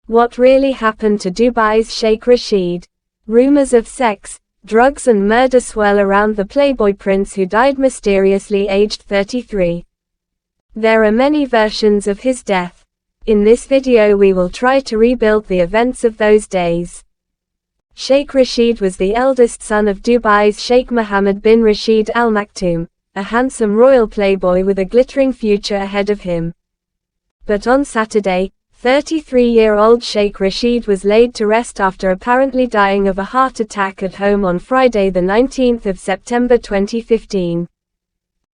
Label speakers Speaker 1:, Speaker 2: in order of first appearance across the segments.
Speaker 1: What really happened to Dubai's Sheikh Rashid? Rumors of sex, drugs and murder swirl around the Playboy prince who died mysteriously aged 33. There are many versions of his death. In this video we will try to rebuild the events of those days. Sheikh Rashid was the eldest son of Dubai's Sheikh Mohammed bin Rashid Al Maktoum, a handsome royal playboy with a glittering future ahead of him. But on Saturday, 33-year-old Sheikh Rashid was laid to rest after apparently dying of a heart attack at home on Friday the 19th of September 2015.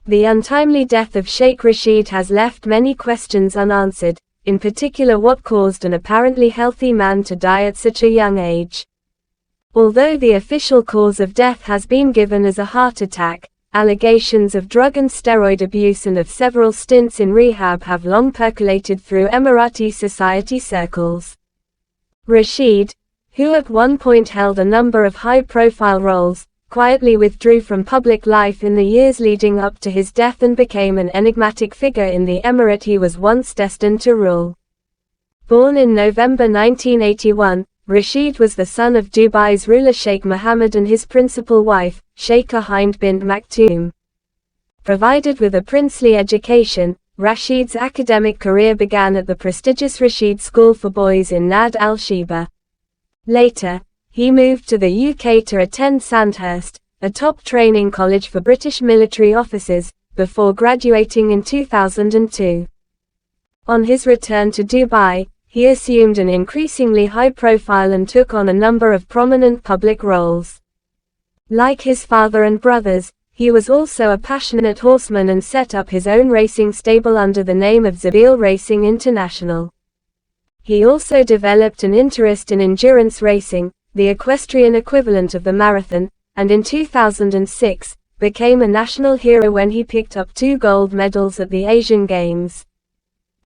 Speaker 1: The untimely death of Sheikh Rashid has left many questions unanswered, in particular what caused an apparently healthy man to die at such a young age. Although the official cause of death has been given as a heart attack, allegations of drug and steroid abuse and of several stints in rehab have long percolated through Emirati society circles. Rashid, who at one point held a number of high-profile roles, quietly withdrew from public life in the years leading up to his death and became an enigmatic figure in the emirate he was once destined to rule. Born in November 1981, Rashid was the son of Dubai's ruler Sheikh Mohammed and his principal wife, Sheikha Mahra bint Maktoum. Provided with a princely education, Rashid's academic career began at the prestigious Rashid School for Boys in Nad al-Sheba. Later, he moved to the UK to attend Sandhurst, a top training college for British military officers, before graduating in 2002. On his return to Dubai, he assumed an increasingly high profile and took on a number of prominent public roles. Like his father and brothers, he was also a passionate horseman and set up his own racing stable under the name of Zabeel Racing International. He also developed an interest in endurance racing, the equestrian equivalent of the marathon, and in 2006, became a national hero when he picked up 2 gold medals at the Asian Games.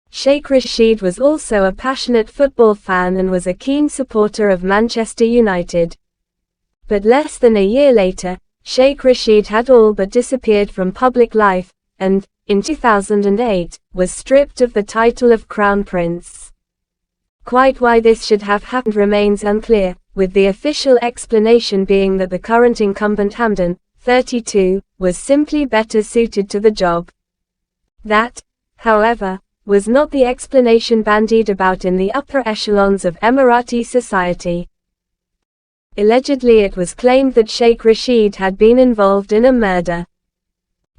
Speaker 1: Sheikh Rashid was also a passionate football fan and was a keen supporter of Manchester United. But less than a year later, Sheikh Rashid had all but disappeared from public life, and, in 2008, was stripped of the title of Crown Prince. Quite why this should have happened remains unclear, with the official explanation being that the current incumbent Hamdan, 32, was simply better suited to the job. That, however, was not the explanation bandied about in the upper echelons of Emirati society. Allegedly it was claimed that Sheikh Rashid had been involved in a murder.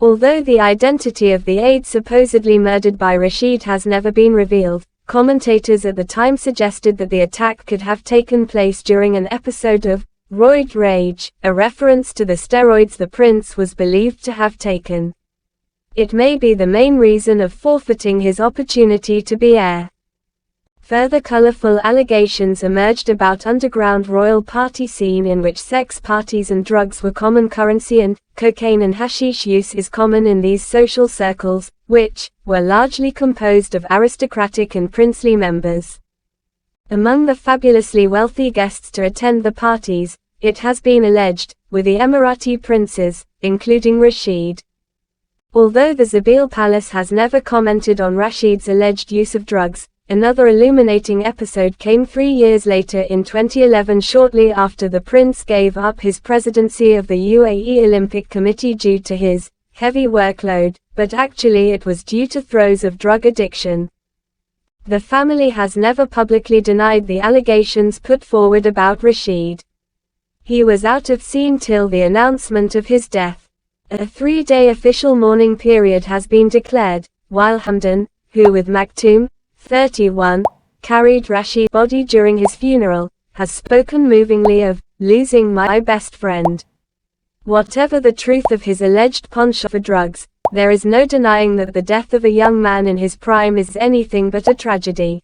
Speaker 1: Although the identity of the aide supposedly murdered by Rashid has never been revealed, commentators at the time suggested that the attack could have taken place during an episode of roid rage, a reference to the steroids the prince was believed to have taken. It may be the main reason of forfeiting his opportunity to be heir. Further colorful allegations emerged about underground royal party scene in which sex parties and drugs were common currency and cocaine and hashish use is common in these social circles, which were largely composed of aristocratic and princely members. Among the fabulously wealthy guests to attend the parties, it has been alleged, were the Emirati princes, including Rashid. Although the Zabeel Palace has never commented on Rashid's alleged use of drugs, another illuminating episode came 3 years later in 2011 shortly after the prince gave up his presidency of the UAE Olympic Committee due to his heavy workload, but actually it was due to throes of drug addiction. The family has never publicly denied the allegations put forward about Rashid. He was out of scene till the announcement of his death. A 3-day official mourning period has been declared, while Hamdan, who with Maktoum, 31, carried Rashid's body during his funeral, has spoken movingly of losing my best friend. Whatever the truth of his alleged penchant for drugs, there is no denying that the death of a young man in his prime is anything but a tragedy.